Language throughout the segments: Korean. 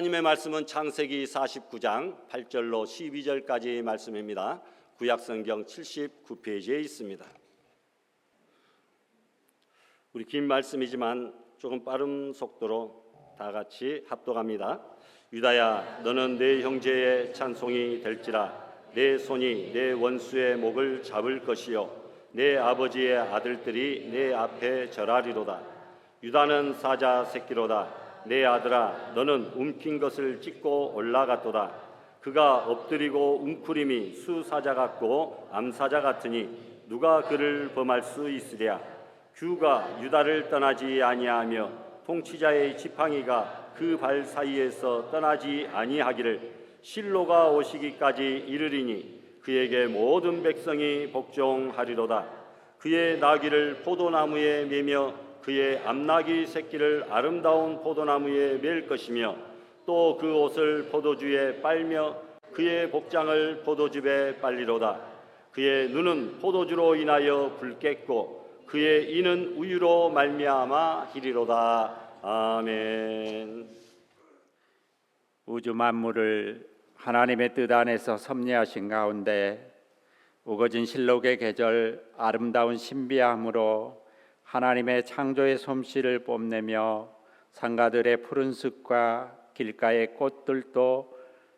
하나님의 말씀은 창세기 49장 8절로 12절까지 말씀입니다. 구약성경 79페이지에 있습니다. 우리 긴 말씀이지만 조금 빠른 속도로 다 같이 합독합니다. 유다야, 너는 내 형제의 찬송이 될지라. 내 손이 내 원수의 목을 잡을 것이요 내 아버지의 아들들이 내 앞에 절하리로다. 유다는 사자 새끼로다. 내 아들아, 너는 움킨 것을 찢고 올라갔도다. 그가 엎드리고 웅크림이 수사자 같고 암사자 같으니 누가 그를 범할 수 있으랴. 규가 유다를 떠나지 아니하며 통치자의 지팡이가 그 발 사이에서 떠나지 아니하기를 실로가 오시기까지 이르리니 그에게 모든 백성이 복종하리로다. 그의 나귀를 포도나무에 매며 그의 암나귀 새끼를 아름다운 포도나무에 맬 것이며 또 그 옷을 포도주에 빨며 그의 복장을 포도즙에 빨리로다. 그의 눈은 포도주로 인하여 붉겠고 그의 이는 우유로 말미암아 희리로다. 아멘. 우주 만물을 하나님의 뜻 안에서 섭리하신 가운데 우거진 실록의 계절 아름다운 신비함으로 하나님의 창조의 솜씨를 뽐내며 산가들의 푸른 숲과 길가의 꽃들도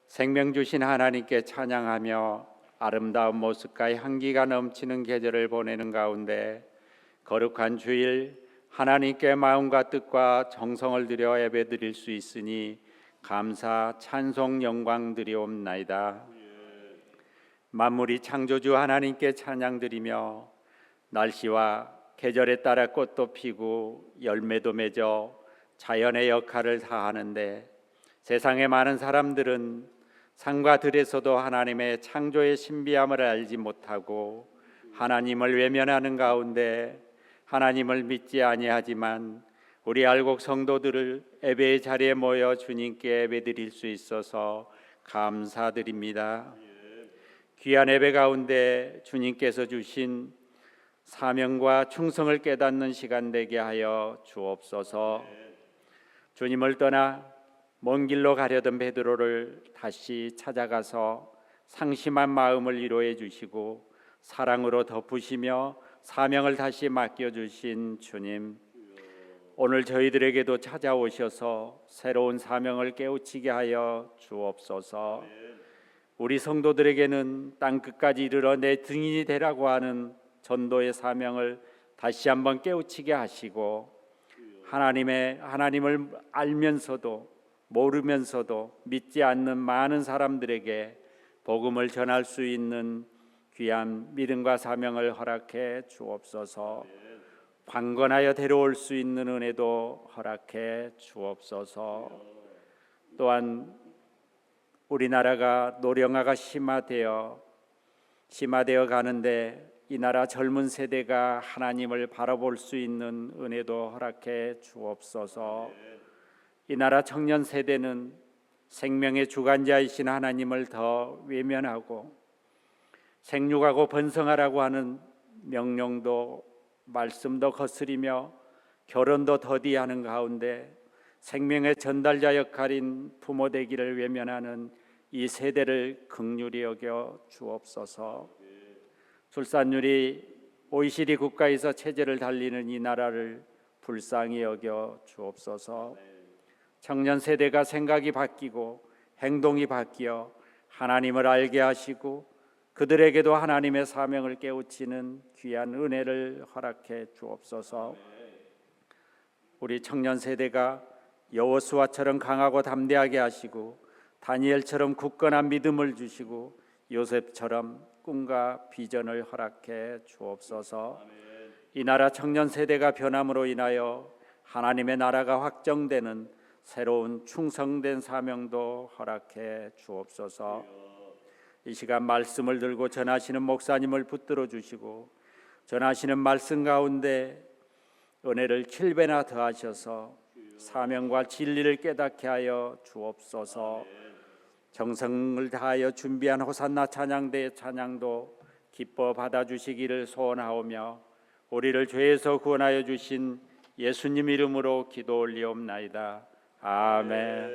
생명 주신 하나님께 찬양하며 아름다운 모습과 향기가 넘치는 계절을 보내는 가운데 거룩한 주일 하나님께 마음과 뜻과 정성을 들여 예배드릴 수 있으니 감사 찬송 영광 드리옵나이다. 만물이 창조주 하나님께 찬양드리며 날씨와 계절에 따라 꽃도 피고 열매도 맺어 자연의 역할을 다하는데 세상의 많은 사람들은 산과 들에서도 하나님의 창조의 신비함을 알지 못하고 하나님을 외면하는 가운데 하나님을 믿지 아니하지만 우리 알곡 성도들을 예배의 자리에 모여 주님께 예배드릴 수 있어서 감사드립니다. 귀한 예배 가운데 주님께서 주신 사명과 충성을 깨닫는 시간 되게 하여 주옵소서. 주님을 떠나 먼 길로 가려던 베드로를 다시 찾아가서 상심한 마음을 위로해 주시고 사랑으로 덮으시며 사명을 다시 맡겨주신 주님, 오늘 저희들에게도 찾아오셔서 새로운 사명을 깨우치게 하여 주옵소서. 우리 성도들에게는 땅끝까지 이르러 내 증인이 되라고 하는 전도의 사명을 다시 한번 깨우치게 하시고 하나님을 알면서도 모르면서도 믿지 않는 많은 사람들에게 복음을 전할 수 있는 귀한 믿음과 사명을 허락해 주옵소서. 강건하여 데려올 수 있는 은혜도 허락해 주옵소서. 또한 우리나라가 노령화가 심화되어 가는데 이 나라 젊은 세대가 하나님을 바라볼 수 있는 은혜도 허락해 주옵소서. 이 나라 청년 세대는 생명의 주관자이신 하나님을 더 외면하고 생육하고 번성하라고 하는 명령도 말씀도 거스리며 결혼도 더디하는 가운데 생명의 전달자 역할인 부모 되기를 외면하는 이 세대를 긍휼히 여겨 주옵소서. 출산율이 OECD 국가에서 체제를 달리는 이 나라를 불쌍히 여겨 주옵소서. 청년 세대가 생각이 바뀌고 행동이 바뀌어 하나님을 알게 하시고 그들에게도 하나님의 사명을 깨우치는 귀한 은혜를 허락해 주옵소서. 우리 청년 세대가 여호수아처럼 강하고 담대하게 하시고 다니엘처럼 굳건한 믿음을 주시고 요셉처럼 꿈과 비전을 허락해 주옵소서. 이 나라 청년 세대가 변함으로 인하여 하나님의 나라가 확정되는 새로운 충성된 사명도 허락해 주옵소서. 이 시간 말씀을 들고 전하시는 목사님을 붙들어 주시고 전하시는 말씀 가운데 은혜를 7배나 더하셔서 사명과 진리를 깨닫게 하여 주옵소서. 정성을 다하여 준비한 호산나 찬양대의 찬양도 기뻐 받아주시기를 소원하오며 우리를 죄에서 구원하여 주신 예수님 이름으로 기도 올리옵나이다. 아멘.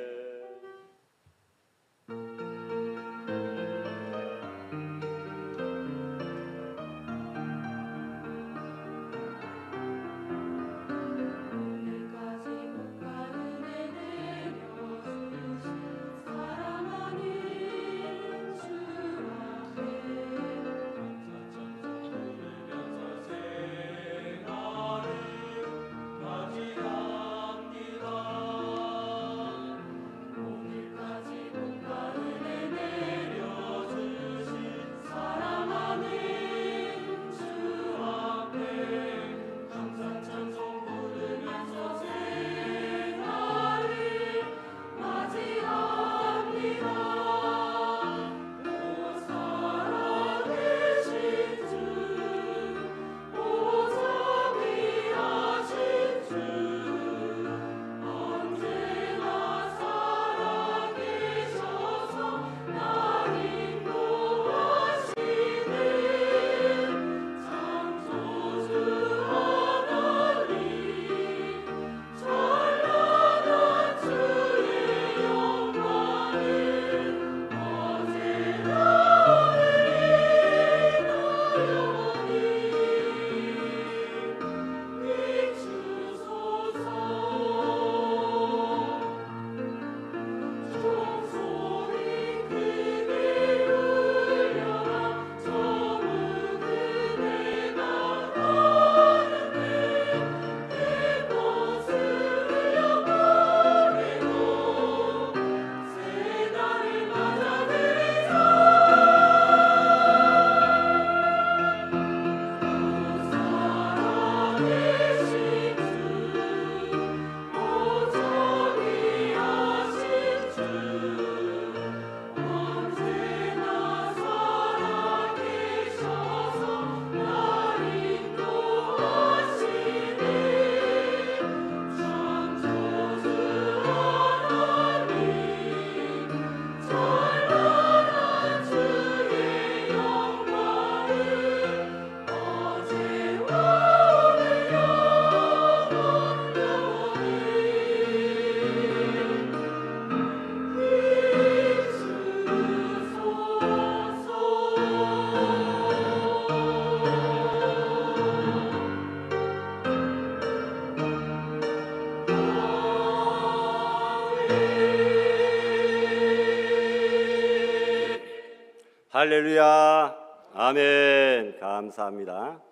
할렐루야. 아멘. 감사합니다.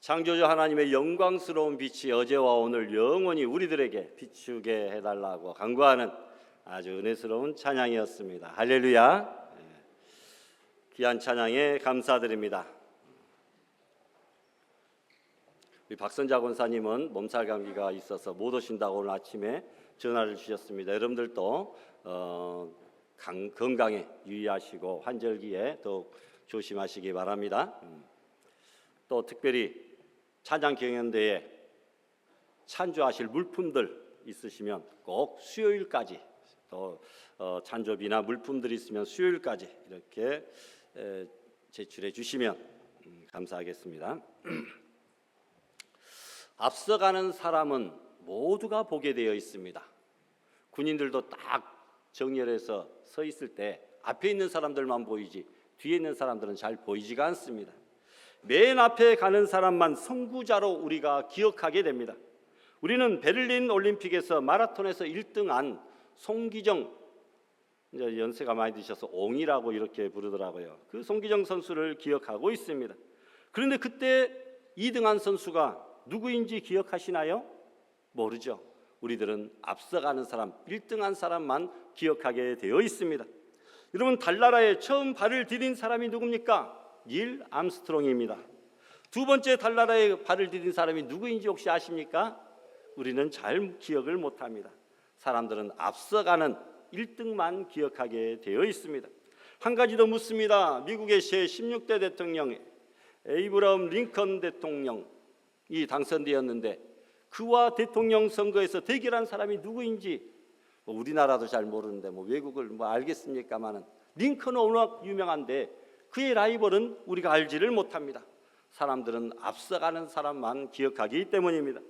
창조주 하나님의 영광스러운 빛이 어제와 오늘 영원히 우리들에게 비추게 해달라고 간구하는 아주 은혜스러운 찬양이었습니다. 할렐루야. 귀한 찬양에 감사드립니다. 우리 박선자 권사님은 몸살 감기가 있어서 못 오신다고 오늘 아침에 전화를 주셨습니다. 여러분들도 건강에 유의하시고 환절기에 더욱 조심하시기 바랍니다. 또 특별히 찬양 경연대에 찬조하실 물품들 있으시면 꼭 수요일까지, 또 찬조비나 물품들이 있으면 수요일까지 이렇게 제출해 주시면 감사하겠습니다. 앞서가는 사람은 모두가 보게 되어 있습니다. 군인들도 딱 정렬해서 서 있을 때 앞에 있는 사람들만 보이지 뒤에 있는 사람들은 잘 보이지가 않습니다. 맨 앞에 가는 사람만 선구자로 우리가 기억하게 됩니다. 우리는 베를린 올림픽에서 마라톤에서 1등한 송기정, 이제 연세가 많이 드셔서 옹이라고 이렇게 부르더라고요. 그 송기정 선수를 기억하고 있습니다. 그런데 그때 2등한 선수가 누구인지 기억하시나요? 모르죠. 우리들은 앞서가는 사람, 1등한 사람만 기억하게 되어 있습니다. 여러분, 달나라에 처음 발을 디딘 사람이 누굽니까? 닐 암스트롱입니다. 두 번째 달나라에 발을 디딘 사람이 누구인지 혹시 아십니까? 우리는 잘 기억을 못합니다. 사람들은 앞서가는 1등만 기억하게 되어 있습니다. 한 가지 더 묻습니다. 미국의 제16대 대통령 에이브러함 링컨 대통령이 당선되었는데 그와 대통령 선거에서 대결한 사람이 누구인지 우리나라도 잘 모르는데 외국을 알겠습니까마는 링컨은 워낙 유명한데 그의 라이벌은 우리가 알지를 못합니다. 사람들은 앞서가는 사람만 기억하기 때문입니다.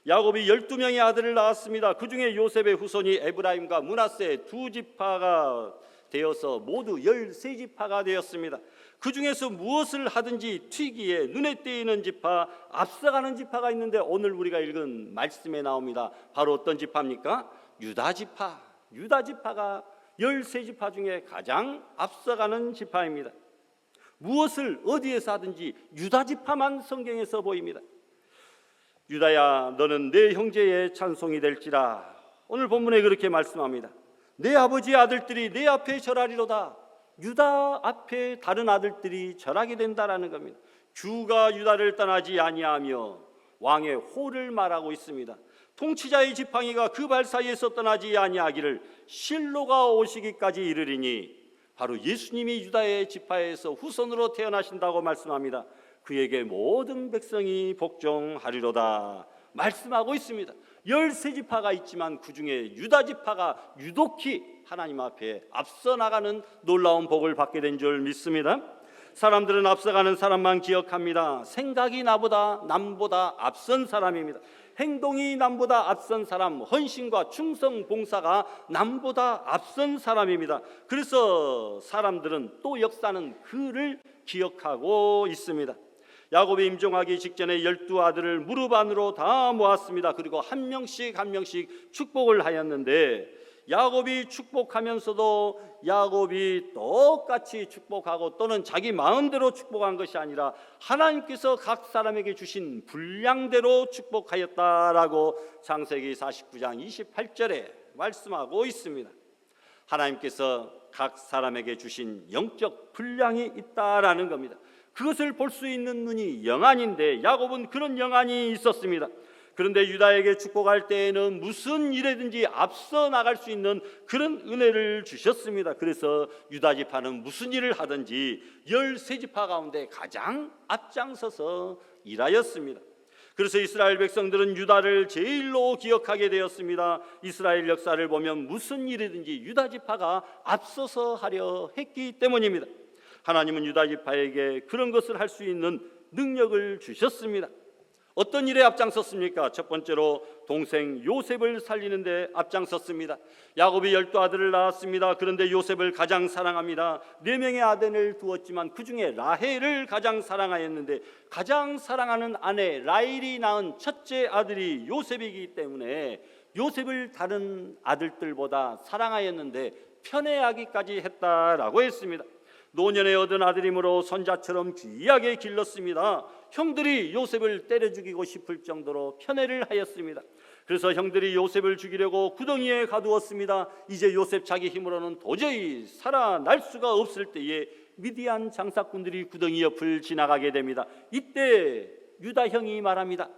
야곱이 12명의 아들을 낳았습니다. 그 중에 요셉의 후손이 에브라임과 므낫세 두 지파가 되어서 모두 13지파가 되었습니다. 그 중에서 무엇을 하든지 튀기에 눈에 띄는 지파, 앞서가는 지파가 있는데 오늘 우리가 읽은 말씀에 나옵니다. 바로 어떤 지파입니까? 유다 지파. 유다 지파가 13지파 중에 가장 앞서가는 지파입니다. 무엇을 어디에서 하든지 유다 지파만 성경에서 보입니다. 유다야, 너는 내 형제의 찬송이 될지라. 오늘 본문에 그렇게 말씀합니다. 내 아버지의 아들들이 내 앞에 절하리로다. 유다 앞에 다른 아들들이 절하게 된다라는 겁니다. 주가 유다를 떠나지 아니하며 왕의 호를 말하고 있습니다. 통치자의 지팡이가 그 발 사이에서 떠나지 아니하기를 실로가 오시기까지 이르리니, 바로 예수님이 유다의 지파에서 후손으로 태어나신다고 말씀합니다. 그에게 모든 백성이 복종하리로다 말씀하고 있습니다. 13지파가 있지만 그 중에 유다 지파가 유독히 하나님 앞에 앞서 나가는 놀라운 복을 받게 된 줄 믿습니다. 사람들은 앞서가는 사람만 기억합니다. 생각이 남보다 앞선 사람입니다. 행동이 남보다 앞선 사람, 헌신과 충성 봉사가 남보다 앞선 사람입니다. 그래서 사람들은 또 역사는 그를 기억하고 있습니다. 야곱이 임종하기 직전에 12아들을 무릎 안으로 다 모았습니다. 그리고 한 명씩 축복을 하였는데, 야곱이 축복하면서도 야곱이 똑같이 축복하고 또는 자기 마음대로 축복한 것이 아니라 하나님께서 각 사람에게 주신 분량대로 축복하였다라고 창세기 49장 28절에 말씀하고 있습니다. 하나님께서 각 사람에게 주신 영적 분량이 있다라는 겁니다. 그것을 볼 수 있는 눈이 영안인데 야곱은 그런 영안이 있었습니다. 그런데 유다에게 축복할 때에는 무슨 일에든지 앞서 나갈 수 있는 그런 은혜를 주셨습니다. 그래서 유다 지파는 무슨 일을 하든지 13지파 가운데 가장 앞장서서 일하였습니다. 그래서 이스라엘 백성들은 유다를 제일로 기억하게 되었습니다. 이스라엘 역사를 보면 무슨 일이든지 유다 지파가 앞서서 하려 했기 때문입니다. 하나님은 유다 지파에게 그런 것을 할 수 있는 능력을 주셨습니다. 어떤 일에 앞장섰습니까? 첫 번째로 동생 요셉을 살리는 데 앞장섰습니다. 야곱이 12아들을 낳았습니다. 그런데 요셉을 가장 사랑합니다. 4명의 아들을 두었지만 그 중에 라헬을 가장 사랑하였는데, 가장 사랑하는 아내 라헬이 낳은 첫째 아들이 요셉이기 때문에 요셉을 다른 아들들보다 사랑하였는데 편애하기까지 했다라고 했습니다. 노년에 얻은 아들이므로 손자처럼 귀하게 길렀습니다. 형들이 요셉을 때려 죽이고 싶을 정도로 편애를 하였습니다. 그래서 형들이 요셉을 죽이려고 구덩이에 가두었습니다. 이제 요셉 자기 힘으로는 도저히 살아날 수가 없을 때에 미디안 장사꾼들이 구덩이 옆을 지나가게 됩니다. 이때 유다 형이 말합니다.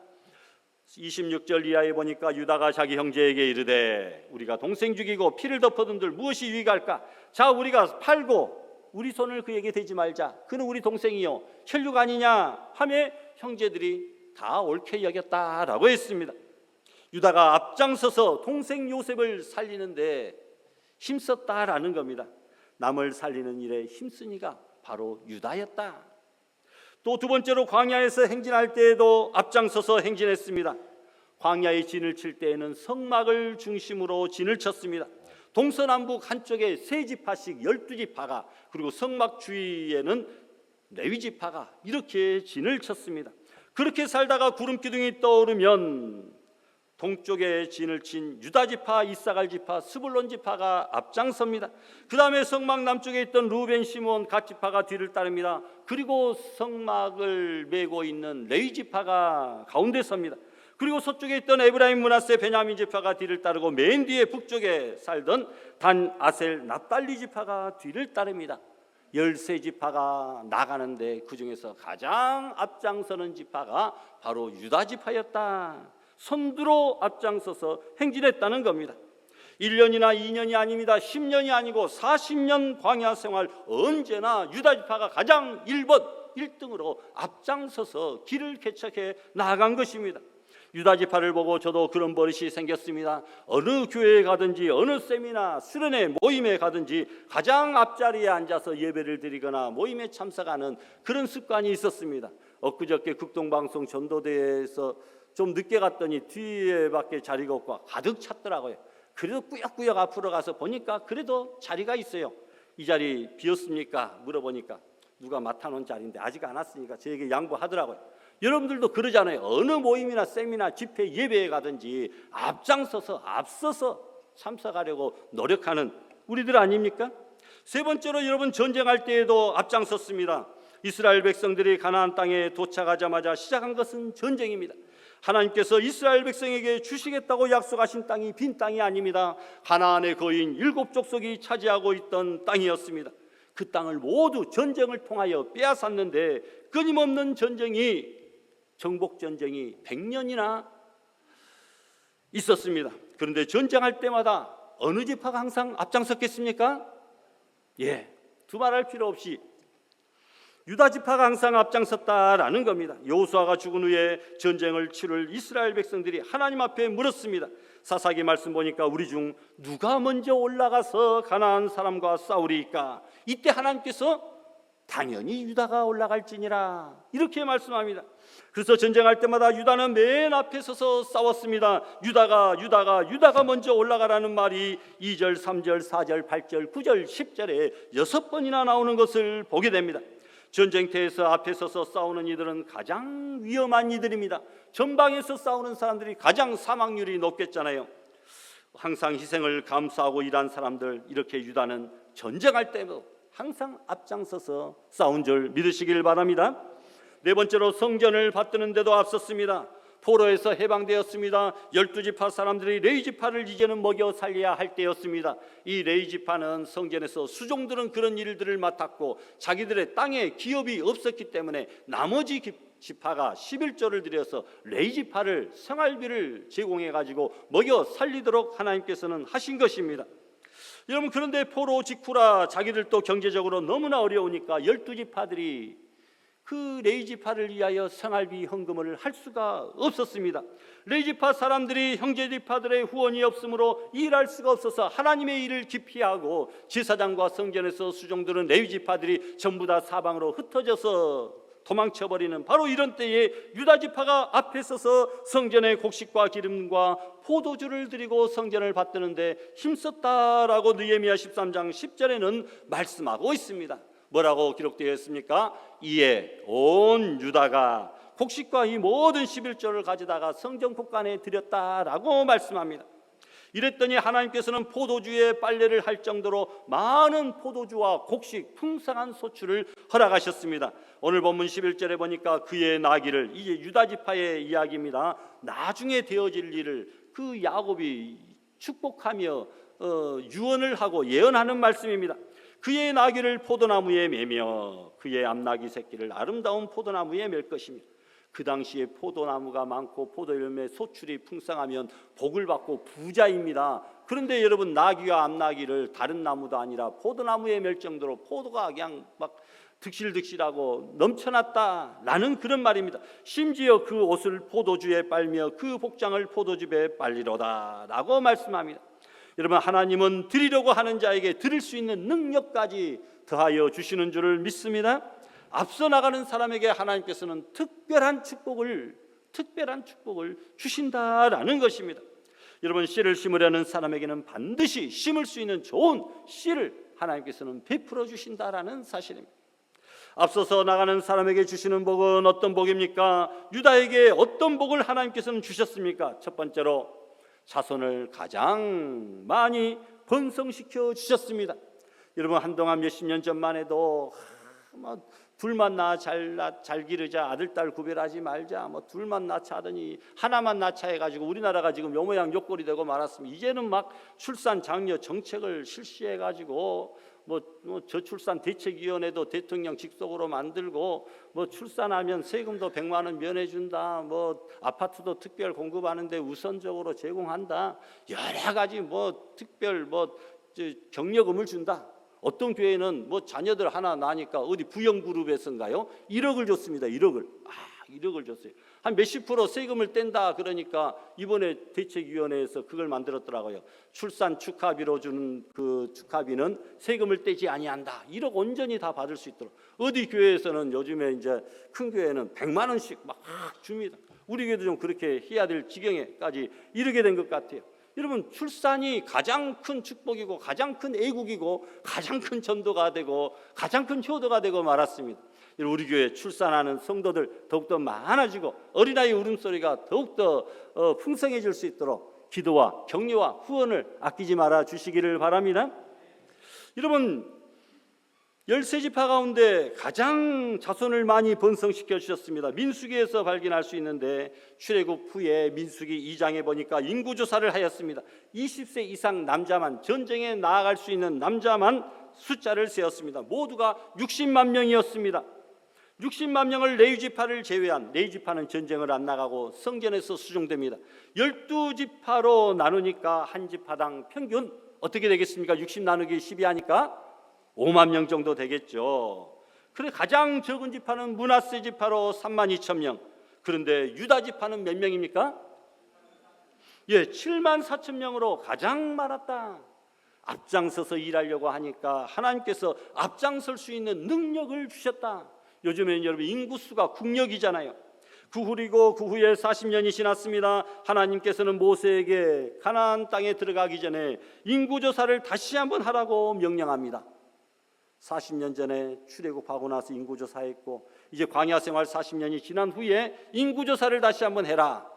26절 이하에 보니까 유다가 자기 형제에게 이르되 우리가 동생 죽이고 피를 덮어둔들 무엇이 유익할까? 자, 우리가 팔고 우리 손을 그에게 대지 말자. 그는 우리 동생이요 혈육 아니냐 하며 형제들이 다 옳게 여겼다라고 했습니다. 유다가 앞장서서 동생 요셉을 살리는데 힘썼다라는 겁니다. 남을 살리는 일에 힘쓴 이가 바로 유다였다. 또 두 번째로 광야에서 행진할 때에도 앞장서서 행진했습니다. 광야에 진을 칠 때에는 성막을 중심으로 진을 쳤습니다. 동서남북 한쪽에 세 지파씩 12지파가, 그리고 성막 주위에는 레위 지파가 이렇게 진을 쳤습니다. 그렇게 살다가 구름 기둥이 떠오르면 동쪽에 진을 친 유다 지파, 이사갈 지파, 스불론 지파가 앞장섭니다. 그 다음에 성막 남쪽에 있던 루벤, 시몬, 갓 지파가 뒤를 따릅니다. 그리고 성막을 메고 있는 레위 지파가 가운데 섭니다. 그리고 서쪽에 있던 에브라임, 므낫세, 베냐민 지파가 뒤를 따르고 맨 뒤에 북쪽에 살던 단, 아셀, 납달리 지파가 뒤를 따릅니다. 13지파가 나가는데 그 중에서 가장 앞장서는 지파가 바로 유다 지파였다. 선두로 앞장서서 행진했다는 겁니다. 1년이나 2년이 아닙니다. 10년이 아니고 40년 광야 생활, 언제나 유다 지파가 가장 1번, 1등으로 앞장서서 길을 개척해 나아간 것입니다. 유다 지파를 보고 저도 그런 버릇이 생겼습니다. 어느 교회에 가든지 어느 세미나 수련회 모임에 가든지 가장 앞자리에 앉아서 예배를 드리거나 모임에 참석하는 그런 습관이 있었습니다. 엊그저께 극동방송 전도대회에서 좀 늦게 갔더니 뒤에밖에 자리가 없고 가득 찼더라고요. 그래도 꾸역꾸역 앞으로 가서 보니까 그래도 자리가 있어요. 이 자리 비었습니까? 물어보니까 누가 맡아놓은 자리인데 아직 안 왔으니까 저에게 양보하더라고요. 여러분들도 그러잖아요. 어느 모임이나 세미나 집회 예배에 가든지 앞서서 참석하려고 노력하는 우리들 아닙니까? 세 번째로 여러분, 전쟁할 때에도 앞장섰습니다. 이스라엘 백성들이 가나안 땅에 도착하자마자 시작한 것은 전쟁입니다. 하나님께서 이스라엘 백성에게 주시겠다고 약속하신 땅이 빈 땅이 아닙니다. 가나안의 거인 7 족속이 차지하고 있던 땅이었습니다. 그 땅을 모두 전쟁을 통하여 빼앗았는데 끊임없는 전쟁이, 정복전쟁이 100년이나 있었습니다. 그런데 전쟁할 때마다 어느 지파가 항상 앞장섰겠습니까? 두말할 필요 없이 유다 지파가 항상 앞장섰다라는 겁니다. 여호수아가 죽은 후에 전쟁을 치를 이스라엘 백성들이 하나님 앞에 물었습니다. 사사기 말씀 보니까 우리 중 누가 먼저 올라가서 가나안 사람과 싸우리이까? 이때 하나님께서 당연히 유다가 올라갈지니라 이렇게 말씀합니다. 그래서 전쟁할 때마다 유다는 맨 앞에 서서 싸웠습니다. 유다가 먼저 올라가라는 말이 2절, 3절, 4절, 8절, 9절, 10절에 6번이나 나오는 것을 보게 됩니다. 전쟁터에서 앞에 서서 싸우는 이들은 가장 위험한 이들입니다. 전방에서 싸우는 사람들이 가장 사망률이 높겠잖아요. 항상 희생을 감수하고 일한 사람들, 이렇게 유다는 전쟁할 때도 항상 앞장서서 싸운 줄 믿으시길 바랍니다. 네 번째로 성전을 받드는 데도 앞섰습니다. 포로에서 해방되었습니다. 12지파 사람들이 레위지파를 이제는 먹여 살려야 할 때였습니다. 이 레위지파는 성전에서 수종들은 그런 일들을 맡았고 자기들의 땅에 기업이 없었기 때문에 나머지 지파가 11조를 들여서 레위지파를 생활비를 제공해 가지고 먹여 살리도록 하나님께서는 하신 것입니다. 여러분, 그런데 포로 직후라 자기들도 경제적으로 너무나 어려우니까 12지파들이 그 레위지파를 위하여 생활비 헌금을 할 수가 없었습니다. 레위지파 사람들이 형제지파들의 후원이 없으므로 일할 수가 없어서 하나님의 일을 기피하고 제사장과 성전에서 수종들은 레위지파들이 전부 다 사방으로 흩어져서 도망쳐버리는 바로 이런 때에 유다지파가 앞에 서서 성전의 곡식과 기름과 포도주를 드리고 성전을 받드는데 힘썼다라고 느헤미야 13장 10절에는 말씀하고 있습니다. 뭐라고 기록되어 있습니까? 이에 온 유다가 곡식과 이 모든 11조를 가져다가 성전 곳간에 드렸다라고 말씀합니다. 이랬더니 하나님께서는 포도주에 빨래를 할 정도로 많은 포도주와 곡식, 풍성한 소출을 허락하셨습니다. 오늘 본문 11절에 보니까 그의 나기를, 이제 유다 지파의 이야기입니다. 나중에 되어질 일을 그 야곱이 축복하며 유언을 하고 예언하는 말씀입니다. 그의 나귀를 포도나무에 매며 그의 암나귀 새끼를 아름다운 포도나무에 맬 것입니다. 그 당시에 포도나무가 많고 포도열매 소출이 풍성하면 복을 받고 부자입니다. 그런데 여러분, 나귀와 암나귀를 다른 나무도 아니라 포도나무에 맬 정도로 포도가 그냥 막 득실득실하고 넘쳐났다라는 그런 말입니다. 심지어 그 옷을 포도주에 빨며 그 복장을 포도즙에 빨리로다 라고 말씀합니다. 여러분, 하나님은 드리려고 하는 자에게 드릴 수 있는 능력까지 더하여 주시는 줄을 믿습니다. 앞서 나가는 사람에게 하나님께서는 특별한 축복을 주신다라는 것입니다. 여러분, 씨를 심으려는 사람에게는 반드시 심을 수 있는 좋은 씨를 하나님께서는 베풀어 주신다라는 사실입니다. 앞서서 나가는 사람에게 주시는 복은 어떤 복입니까? 유다에게 어떤 복을 하나님께서는 주셨습니까? 첫 번째로 자손을 가장 많이 번성시켜 주셨습니다. 여러분, 한동안 몇십 년 전만 해도 둘만 낳아 잘 기르자, 아들 딸 구별하지 말자, 둘만 낳자 하더니 하나만 낳자 해가지고 우리나라가 지금 요 모양 요 꼴이 되고 말았습니다. 이제는 막 출산 장려 정책을 실시해가지고 저출산 대책위원회도 대통령 직속으로 만들고 출산하면 세금도 100만 원 면해준다, 아파트도 특별 공급하는데 우선적으로 제공한다, 여러 가지 특별 경력금을 준다. 어떤 교회는 자녀들 하나 나니까 어디 부영그룹에서인가요? 1억을 줬습니다. 1억을 줬어요. 한 몇십 프로 세금을 뗀다 그러니까 이번에 대책위원회에서 그걸 만들었더라고요. 출산 축하비로 주는 그 축하비는 세금을 떼지 아니한다. 1억 온전히 다 받을 수 있도록. 어디 교회에서는 요즘에 이제 큰 교회는 100만 원씩 막 줍니다. 우리 교회도 좀 그렇게 해야 될 지경에까지 이르게 된 것 같아요. 여러분, 출산이 가장 큰 축복이고 가장 큰 애국이고 가장 큰 전도가 되고 가장 큰 효도가 되고 말았습니다. 우리 교회 출산하는 성도들 더욱더 많아지고 어린아이 울음소리가 더욱더 풍성해질 수 있도록 기도와 격려와 후원을 아끼지 말아 주시기를 바랍니다. 여러분, 13지파 가운데 가장 자손을 많이 번성시켜 주셨습니다. 민수기에서 발견할 수 있는데 출애굽 후에 민수기 2장에 보니까 인구조사를 하였습니다. 20세 이상 남자만, 전쟁에 나아갈 수 있는 남자만 숫자를 세었습니다. 모두가 60만 명이었습니다. 60만 명을 레위지파를 제외한, 레위지파는 전쟁을 안 나가고 성전에서 수종됩니다. 12지파로 나누니까 한 지파당 평균 어떻게 되겠습니까? 60 나누기 12 하니까 5만 명 정도 되겠죠. 그래, 가장 적은 지파는 므낫세 지파로 3만 2천 명. 그런데 유다 지파는 몇 명입니까? 7만 4천 명으로 가장 많았다. 앞장서서 일하려고 하니까 하나님께서 앞장설 수 있는 능력을 주셨다. 요즘에는 여러분 인구수가 국력이잖아요. 그 후에 40년이 지났습니다. 하나님께서는 모세에게 가나안 땅에 들어가기 전에 인구조사를 다시 한번 하라고 명령합니다. 40년 전에 출애굽하고 나서 인구조사했고 이제 광야 생활 40년이 지난 후에 인구조사를 다시 한번 해라.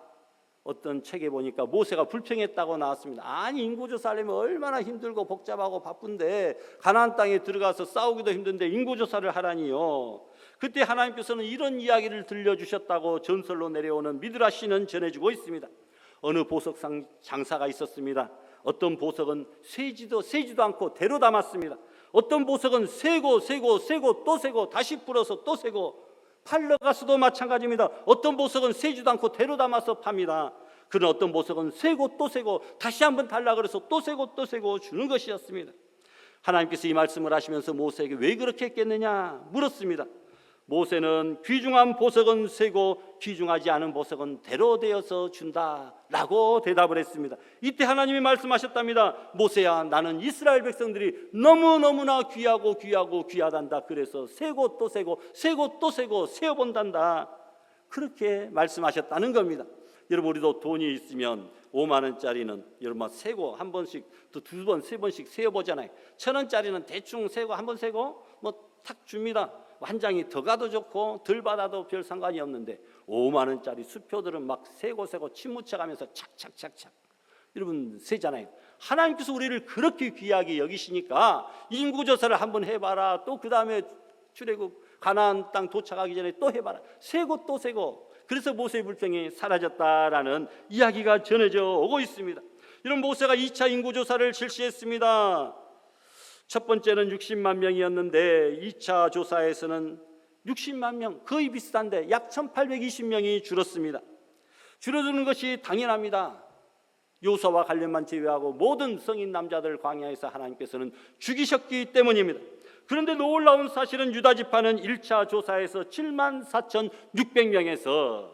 어떤 책에 보니까 모세가 불평했다고 나왔습니다. 아니, 인구조사하려면 얼마나 힘들고 복잡하고 바쁜데 가나안 땅에 들어가서 싸우기도 힘든데 인구조사를 하라니요. 그때 하나님께서는 이런 이야기를 들려주셨다고 전설로 내려오는 미드라시는 전해주고 있습니다. 어느 보석 장사가 있었습니다. 어떤 보석은 세지도 않고 대로 담았습니다. 어떤 보석은 세고 또 세고 다시 불어서 또 세고, 팔러 가서도 마찬가지입니다. 어떤 보석은 세지도 않고 대로 담아서 팝니다. 그런 어떤 보석은 세고 또 세고 다시 한번 달라 그래서 또 세고 주는 것이었습니다. 하나님께서 이 말씀을 하시면서 모세에게 왜 그렇게 했겠느냐 물었습니다. 모세는 귀중한 보석은 세고 귀중하지 않은 보석은 대로 되어서 준다라고 대답을 했습니다. 이때 하나님이 말씀하셨답니다. 모세야, 나는 이스라엘 백성들이 너무너무나 귀하단다. 그래서 세고 또 세고 세어본단다. 그렇게 말씀하셨다는 겁니다. 여러분, 우리도 돈이 있으면 5만 원짜리는 여러분 세고 한 번씩 또 두 번, 세 번씩 세어보잖아요. 1,000원짜리는 대충 세고 한 번 세고 탁 줍니다. 한 장이 더 가도 좋고 덜 받아도 별 상관이 없는데 5만 원짜리 수표들은 막 세고 침 묻혀가면서 착착착착 여러분 세잖아요. 하나님께서 우리를 그렇게 귀하게 여기시니까 인구조사를 한번 해봐라. 또 그 다음에 출애굽 가나안 땅 도착하기 전에 또 해봐라. 세고 또 세고. 그래서 모세의 불평이 사라졌다라는 이야기가 전해져 오고 있습니다. 이런 모세가 2차 인구조사를 실시했습니다. 첫 번째는 60만 명이었는데 2차 조사에서는 60만 명, 거의 비슷한데 약 1820명이 줄었습니다. 줄어드는 것이 당연합니다. 요소와 관련만 제외하고 모든 성인 남자들 광야에서 하나님께서는 죽이셨기 때문입니다. 그런데 놀라운 사실은 유다 지파는 1차 조사에서 74,600명에서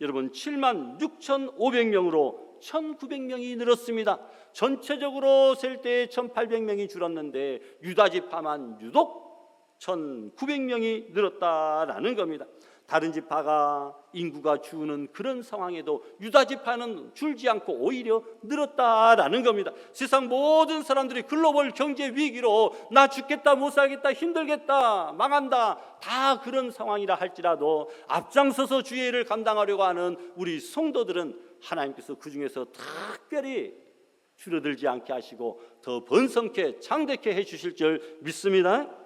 여러분 76,500명으로 1,900명이 늘었습니다. 전체적으로 셀 때 1,800명이 줄었는데 유다 지파만 유독 1,900명이 늘었다라는 겁니다. 다른 지파가 인구가 주는 그런 상황에도 유다 지파는 줄지 않고 오히려 늘었다라는 겁니다. 세상 모든 사람들이 글로벌 경제 위기로 나 죽겠다, 못 살겠다, 힘들겠다, 망한다, 다 그런 상황이라 할지라도 앞장서서 주의 일을 감당하려고 하는 우리 성도들은 하나님께서 그 중에서 특별히 줄어들지 않게 하시고 더 번성케 창대케 해주실 줄 믿습니다.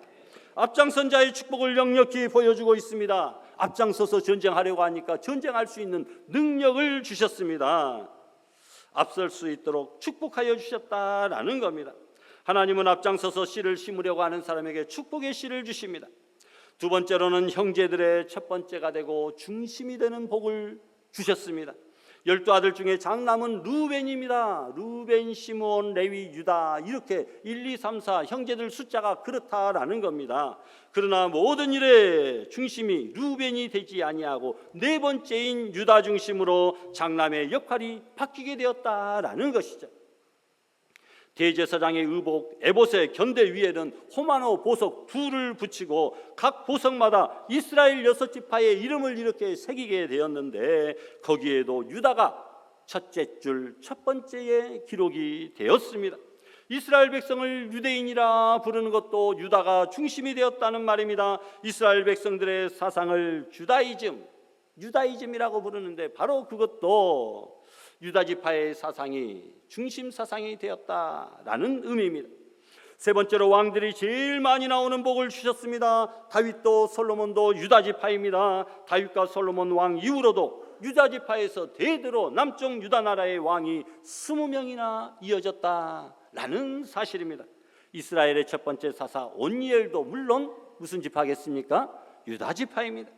앞장선 자의 축복을 역력히 보여주고 있습니다. 앞장서서 전쟁하려고 하니까 전쟁할 수 있는 능력을 주셨습니다. 앞설 수 있도록 축복하여 주셨다라는 겁니다. 하나님은 앞장서서 씨를 심으려고 하는 사람에게 축복의 씨를 주십니다. 두 번째로는 형제들의 첫 번째가 되고 중심이 되는 복을 주셨습니다. 12아들 중에 장남은 루벤입니다. 루벤, 시므온, 레위, 유다 이렇게 1, 2, 3, 4 형제들 숫자가 그렇다라는 겁니다. 그러나 모든 일의 중심이 루벤이 되지 아니하고 네 번째인 유다 중심으로 장남의 역할이 바뀌게 되었다라는 것이죠. 대제사장의 의복 에봇의 견대 위에는 호마노 보석 둘을 붙이고 각 보석마다 이스라엘 6지파의 이름을 이렇게 새기게 되었는데 거기에도 유다가 첫째 줄 첫 번째에 기록이 되었습니다. 이스라엘 백성을 유대인이라 부르는 것도 유다가 중심이 되었다는 말입니다. 이스라엘 백성들의 사상을 유다이즘이라고 부르는데 바로 그것도 유다 지파의 사상이 중심 사상이 되었다라는 의미입니다. 세 번째로 왕들이 제일 많이 나오는 복을 주셨습니다. 다윗도 솔로몬도 유다 지파입니다. 다윗과 솔로몬 왕 이후로도 유다 지파에서 대대로 남쪽 유다 나라의 왕이 20명이나 이어졌다라는 사실입니다. 이스라엘의 첫 번째 사사 온니엘도 물론 무슨 지파겠습니까? 유다 지파입니다.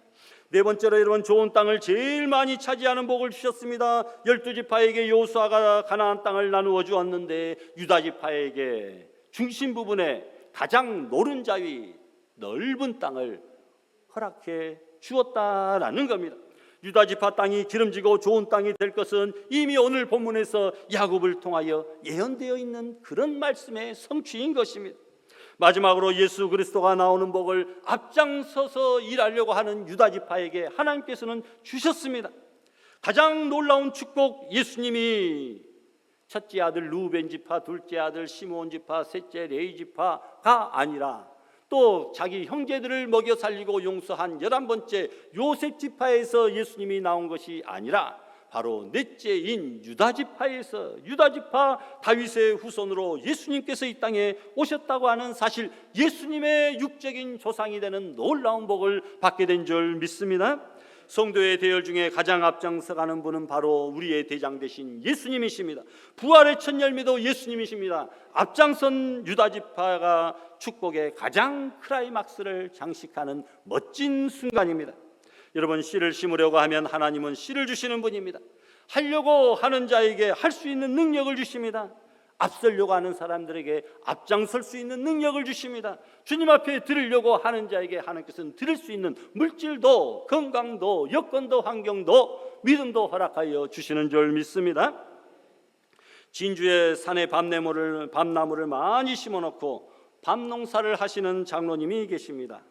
네 번째로 여러분 좋은 땅을 제일 많이 차지하는 복을 주셨습니다. 12지파에게 여호수아가 가나안 땅을 나누어 주었는데 유다 지파에게 중심 부분에 가장 노른자위 넓은 땅을 허락해 주었다라는 겁니다. 유다 지파 땅이 기름지고 좋은 땅이 될 것은 이미 오늘 본문에서 야곱을 통하여 예언되어 있는 그런 말씀의 성취인 것입니다. 마지막으로 예수 그리스도가 나오는 복을 앞장서서 일하려고 하는 유다 지파에게 하나님께서는 주셨습니다. 가장 놀라운 축복, 예수님이 첫째 아들 루벤 지파, 둘째 아들 시므온 지파, 셋째 레위 지파가 아니라 또 자기 형제들을 먹여 살리고 용서한 11번째 요셉 지파에서 예수님이 나온 것이 아니라 바로 넷째인 유다 지파에서 유다 지파 다윗의 후손으로 예수님께서 이 땅에 오셨다고 하는 사실, 예수님의 육적인 조상이 되는 놀라운 복을 받게 된 줄 믿습니다. 성도의 대열 중에 가장 앞장서가는 분은 바로 우리의 대장 되신 예수님이십니다. 부활의 첫 열매도 예수님이십니다. 앞장선 유다 지파가 축복의 가장 클라이막스를 장식하는 멋진 순간입니다. 여러분, 씨를 심으려고 하면 하나님은 씨를 주시는 분입니다. 하려고 하는 자에게 할 수 있는 능력을 주십니다. 앞서려고 하는 사람들에게 앞장설 수 있는 능력을 주십니다. 주님 앞에 들으려고 하는 자에게 하나님께서는 들을 수 있는 물질도 건강도 여건도 환경도 믿음도 허락하여 주시는 줄 믿습니다. 진주의 산에 밤나무를 많이 심어놓고 밤농사를 하시는 장로님이 계십니다.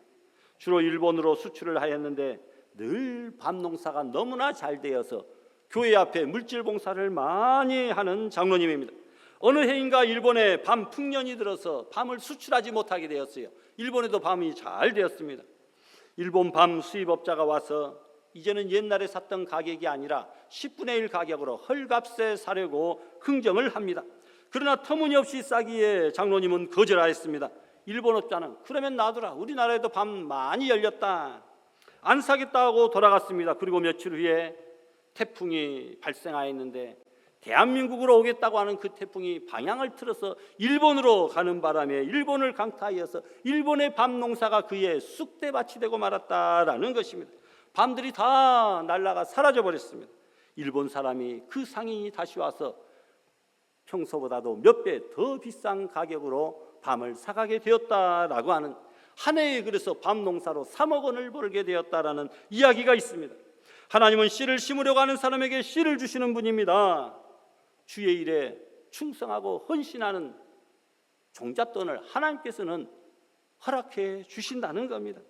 주로 일본으로 수출을 하였는데 늘 밤농사가 너무나 잘 되어서 교회 앞에 물질 봉사를 많이 하는 장로님입니다. 어느 해인가 일본에 밤 풍년이 들어서 밤을 수출하지 못하게 되었어요. 일본에도 밤이 잘 되었습니다. 일본 밤 수입업자가 와서 이제는 옛날에 샀던 가격이 아니라 10분의 1 가격으로 헐값에 사려고 흥정을 합니다. 그러나 터무니없이 싸기에 장로님은 거절하였습니다. 일본업자는 그러면 놔두라, 우리나라에도 밤 많이 열렸다, 안 사겠다고 돌아갔습니다. 그리고 며칠 후에 태풍이 발생하였는데 대한민국으로 오겠다고 하는 그 태풍이 방향을 틀어서 일본으로 가는 바람에 일본을 강타하여서 일본의 밤 농사가 그의 쑥대밭이 되고 말았다라는 것입니다. 밤들이 다 날아가 사라져 버렸습니다. 일본 사람이 그 상인이 다시 와서 평소보다도 몇 배 더 비싼 가격으로 밤을 사가게 되었다라고 하는, 한 해에 그래서 밤 농사로 3억 원을 벌게 되었다라는 이야기가 있습니다. 하나님은 씨를 심으려고 하는 사람에게 씨를 주시는 분입니다. 주의 일에 충성하고 헌신하는 종잣돈을 하나님께서는 허락해 주신다는 겁니다.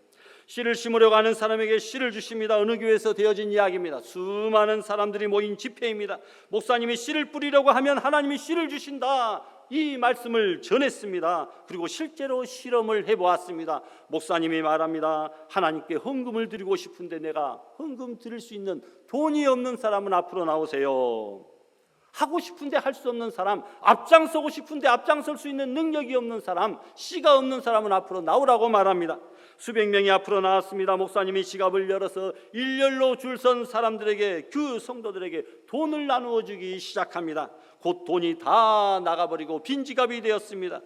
씨를 심으려고 하는 사람에게 씨를 주십니다. 어느 교회에서 되어진 이야기입니다. 수많은 사람들이 모인 집회입니다. 목사님이 씨를 뿌리려고 하면 하나님이 씨를 주신다, 이 말씀을 전했습니다. 그리고 실제로 실험을 해보았습니다. 목사님이 말합니다. 하나님께 헌금을 드리고 싶은데 내가 헌금 드릴 수 있는 돈이 없는 사람은 앞으로 나오세요. 하고 싶은데 할 수 없는 사람, 앞장서고 싶은데 앞장설 수 있는 능력이 없는 사람, 씨가 없는 사람은 앞으로 나오라고 말합니다. 수백 명이 앞으로 나왔습니다. 목사님이 지갑을 열어서 일렬로 줄 선 사람들에게, 그 성도들에게 돈을 나누어 주기 시작합니다. 곧 돈이 다 나가버리고 빈 지갑이 되었습니다.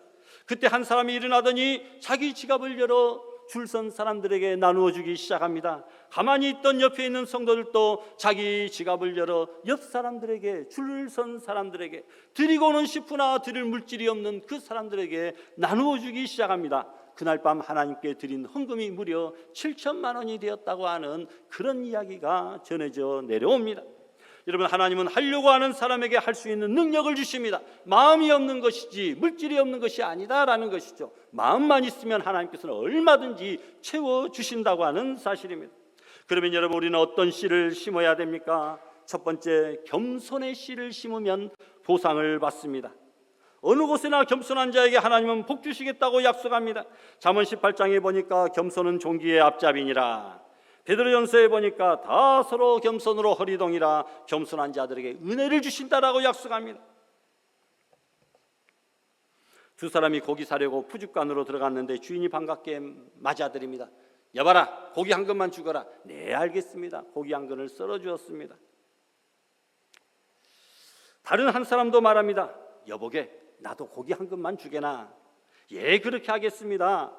그때 한 사람이 일어나더니 자기 지갑을 열어 줄 선 사람들에게 나누어 주기 시작합니다. 가만히 있던 옆에 있는 성도들도 자기 지갑을 열어 옆 사람들에게, 줄 선 사람들에게, 드리고는 싶으나 드릴 물질이 없는 그 사람들에게 나누어 주기 시작합니다. 그날 밤 하나님께 드린 헌금이 무려 7천만 원이 되었다고 하는 그런 이야기가 전해져 내려옵니다. 여러분, 하나님은 하려고 하는 사람에게 할 수 있는 능력을 주십니다. 마음이 없는 것이지 물질이 없는 것이 아니다라는 것이죠. 마음만 있으면 하나님께서는 얼마든지 채워주신다고 하는 사실입니다. 그러면 여러분, 우리는 어떤 씨를 심어야 됩니까? 첫 번째, 겸손의 씨를 심으면 보상을 받습니다. 어느 곳에나 겸손한 자에게 하나님은 복 주시겠다고 약속합니다. 잠언 18장에 보니까 겸손은 종기의 앞잡이니라. 베드로전서에 보니까 다 서로 겸손으로 허리동이라. 겸손한 자들에게 은혜를 주신다라고 약속합니다. 두 사람이 고기 사려고 푸죽간으로 들어갔는데 주인이 반갑게 맞아들입니다. 여봐라, 고기 한 근만 주거라. 네, 알겠습니다. 고기 한 근을 썰어 주었습니다. 다른 한 사람도 말합니다. 여보게, 나도 고기 한 근만 주게나. 예, 그렇게 하겠습니다.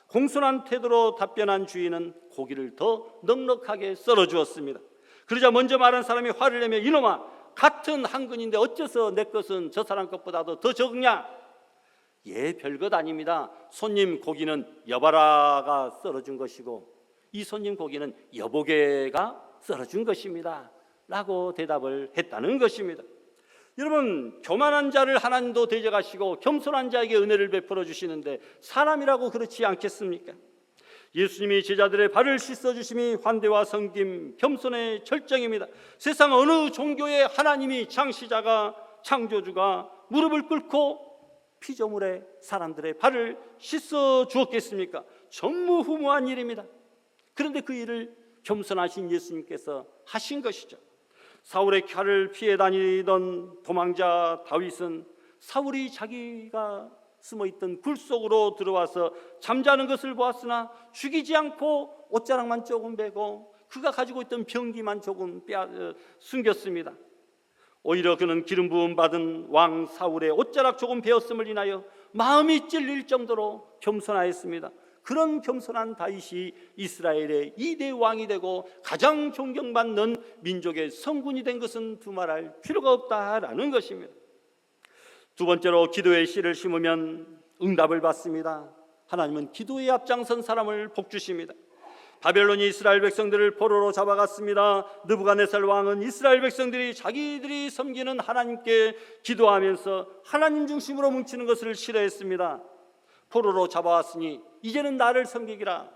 공손한 태도로 답변한 주인은 고기를 더 넉넉하게 썰어 주었습니다. 그러자 먼저 말한 사람이 화를 내며, 이놈아, 같은 한 근인데 어째서 내 것은 저 사람 것보다도 더 적냐? 예, 별것 아닙니다. 손님 고기는 여바라가 썰어준 것이고 이 손님 고기는 여보게가 썰어준 것입니다 라고 대답을 했다는 것입니다. 여러분, 교만한 자를 하나님도 대적하시고 겸손한 자에게 은혜를 베풀어 주시는데 사람이라고 그렇지 않겠습니까? 예수님이 제자들의 발을 씻어주심이 환대와 섬김, 겸손의 절정입니다. 세상 어느 종교에 하나님이 창시자가, 창조주가 무릎을 꿇고 피조물의 사람들의 발을 씻어 주었겠습니까? 전무후무한 일입니다. 그런데 그 일을 겸손하신 예수님께서 하신 것이죠. 사울의 칼을 피해 다니던 도망자 다윗은 사울이 자기가 숨어있던 굴 속으로 들어와서 잠자는 것을 보았으나 죽이지 않고 옷자락만 조금 베고 그가 가지고 있던 병기만 조금 숨겼습니다. 오히려 그는 기름 부음 받은 왕 사울의 옷자락 조금 베었음을 인하여 마음이 찔릴 정도로 겸손하였습니다. 그런 겸손한 다윗이 이스라엘의 2대 왕이 되고 가장 존경받는 민족의 성군이 된 것은 두말할 필요가 없다라는 것입니다. 두 번째로, 기도의 씨를 심으면 응답을 받습니다. 하나님은 기도에 앞장선 사람을 복주십니다. 바벨론이 이스라엘 백성들을 포로로 잡아갔습니다. 느부갓네살 왕은 이스라엘 백성들이 자기들이 섬기는 하나님께 기도하면서 하나님 중심으로 뭉치는 것을 싫어했습니다. 포로로 잡아왔으니 이제는 나를 섬기라.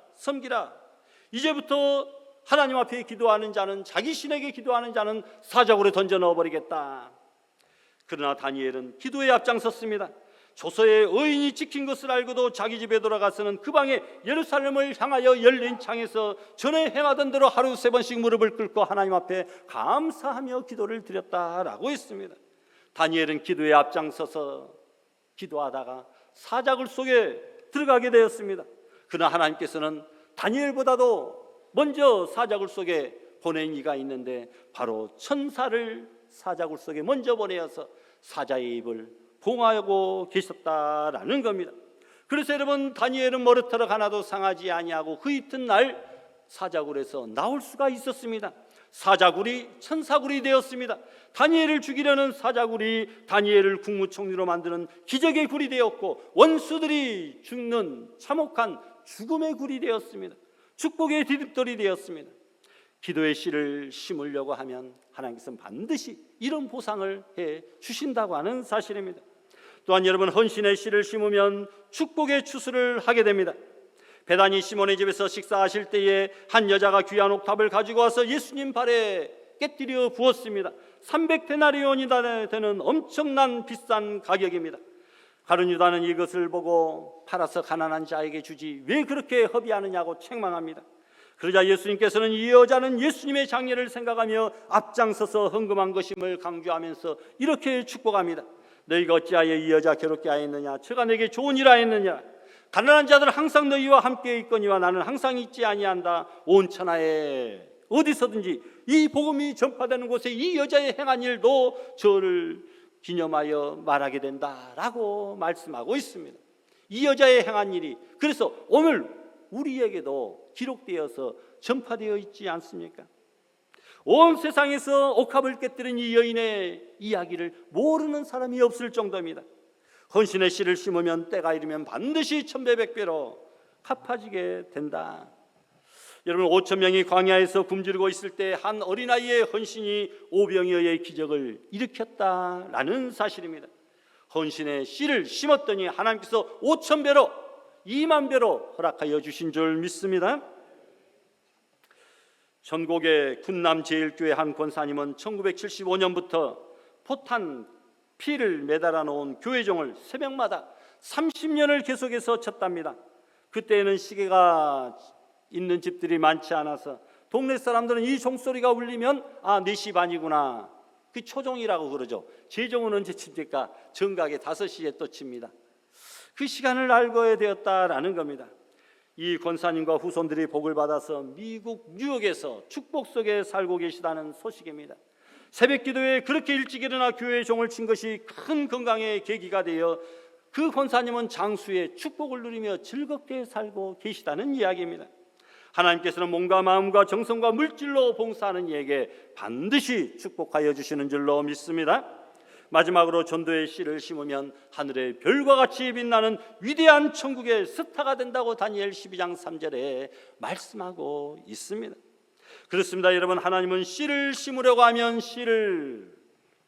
이제부터 하나님 앞에 기도하는 자는, 자기 신에게 기도하는 자는 사적으로 던져 넣어버리겠다. 그러나 다니엘은 기도에 앞장섰습니다. 조서의 의인이 지킨 것을 알고도 자기 집에 돌아가서는 그 방에 예루살렘을 향하여 열린 창에서 전에 행하던 대로 하루 3번씩 무릎을 꿇고 하나님 앞에 감사하며 기도를 드렸다라고 했습니다. 다니엘은 기도에 앞장서서 기도하다가 사자굴 속에 들어가게 되었습니다. 그러나 하나님께서는 다니엘보다도 먼저 사자굴 속에 보낸 이가 있는데 바로 천사를 사자굴 속에 먼저 보내어서 사자의 입을 봉하고 계셨다라는 겁니다. 그래서 여러분, 다니엘은 머리털 하나도 상하지 아니하고 그 이튿날 사자굴에서 나올 수가 있었습니다. 사자굴이 천사굴이 되었습니다. 다니엘을 죽이려는 사자굴이 다니엘을 국무총리로 만드는 기적의 굴이 되었고, 원수들이 죽는 참혹한 죽음의 굴이 되었습니다. 축복의 디딤돌이 되었습니다. 기도의 씨를 심으려고 하면 하나님께서는 반드시 이런 보상을 해 주신다고 하는 사실입니다. 또한 여러분, 헌신의 씨를 심으면 축복의 추수를 하게 됩니다. 베다니 시몬의 집에서 식사하실 때에 한 여자가 귀한 옥탑을 가지고 와서 예수님 발에 깨뜨려 부었습니다. 300데나리온이 되는 엄청난 비싼 가격입니다. 가룟 유다는 이것을 보고 팔아서 가난한 자에게 주지 왜 그렇게 허비하느냐고 책망합니다. 그러자 예수님께서는 이 여자는 예수님의 장례를 생각하며 앞장서서 헌금한 것임을 강조하면서 이렇게 축복합니다. 너희가 어찌하여 이 여자 괴롭게 하였느냐? 저가 내게 좋은 일 하였느냐? 가난한 자들은 항상 너희와 함께 있거니와 나는 항상 있지 아니한다. 온 천하에 어디서든지 이 복음이 전파되는 곳에 이 여자의 행한 일도 저를 기념하여 말하게 된다라고 말씀하고 있습니다. 이 여자의 행한 일이 그래서 오늘 우리에게도 기록되어서 전파되어 있지 않습니까? 온 세상에서 옥합을 깨뜨린 이 여인의 이야기를 모르는 사람이 없을 정도입니다. 헌신의 씨를 심으면 때가 이르면 반드시 천배백배로 갚아지게 된다. 여러분, 5,000명이 광야에서 굶주리고 있을 때 한 어린아이의 헌신이 오병이어의 기적을 일으켰다라는 사실입니다. 헌신의 씨를 심었더니 하나님께서 5,000배로 20,000배로 허락하여 주신 줄 믿습니다. 전국의 군남제일교회 한 권사님은 1975년부터 포탄 피를 매달아 놓은 교회종을 새벽마다 30년을 계속해서 쳤답니다. 그때는 시계가 있는 집들이 많지 않아서 동네 사람들은 이 종소리가 울리면 4시 반이구나, 그 초종이라고 그러죠. 제종은 언제 칩니까? 정각에 5시에 또 칩니다. 그 시간을 알고야 되었다라는 겁니다. 이 권사님과 후손들이 복을 받아서 미국 뉴욕에서 축복 속에 살고 계시다는 소식입니다. 새벽 기도에 그렇게 일찍 일어나 교회의 종을 친 것이 큰 건강의 계기가 되어 그 권사님은 장수의 축복을 누리며 즐겁게 살고 계시다는 이야기입니다. 하나님께서는 몸과 마음과 정성과 물질로 봉사하는 이에게 반드시 축복하여 주시는 줄로 믿습니다. 마지막으로 전도의 씨를 심으면 하늘의 별과 같이 빛나는 위대한 천국의 스타가 된다고 다니엘 12장 3절에 말씀하고 있습니다. 그렇습니다. 여러분, 하나님은 씨를 심으려고 하면 씨를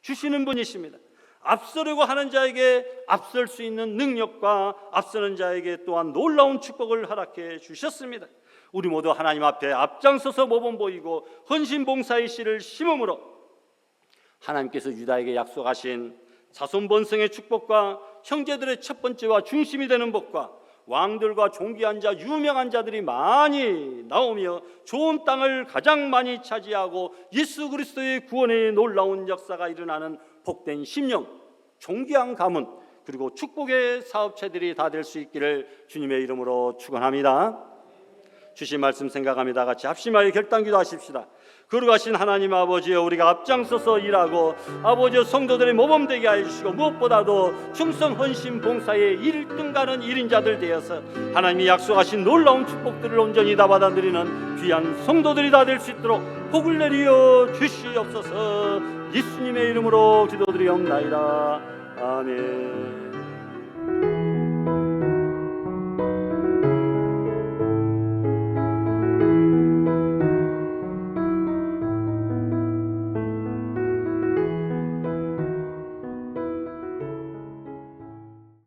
주시는 분이십니다. 앞서려고 하는 자에게 앞설 수 있는 능력과 앞서는 자에게 또한 놀라운 축복을 허락해 주셨습니다. 우리 모두 하나님 앞에 앞장서서 모범 보이고 헌신 봉사의 씨를 심음으로 하나님께서 유다에게 약속하신 자손 번성의 축복과 형제들의 첫 번째와 중심이 되는 복과 왕들과 존귀한 자, 유명한 자들이 많이 나오며 좋은 땅을 가장 많이 차지하고 예수 그리스도의 구원의 놀라운 역사가 일어나는 복된 심령, 존귀한 가문, 그리고 축복의 사업체들이 다 될 수 있기를 주님의 이름으로 축원합니다. 주신 말씀 생각하며 다 같이 합심하여 결단기도 하십시다. 거룩하신 하나님 아버지여, 우리가 앞장서서 일하고 아버지여 성도들의 모범되게 하여 주시고 무엇보다도 충성 헌신 봉사의 1등 가는 1인자들 되어서 하나님이 약속하신 놀라운 축복들을 온전히 다 받아들이는 귀한 성도들이 다 될 수 있도록 복을 내리어 주시옵소서. 예수님의 이름으로 기도드리옵나이다. 아멘.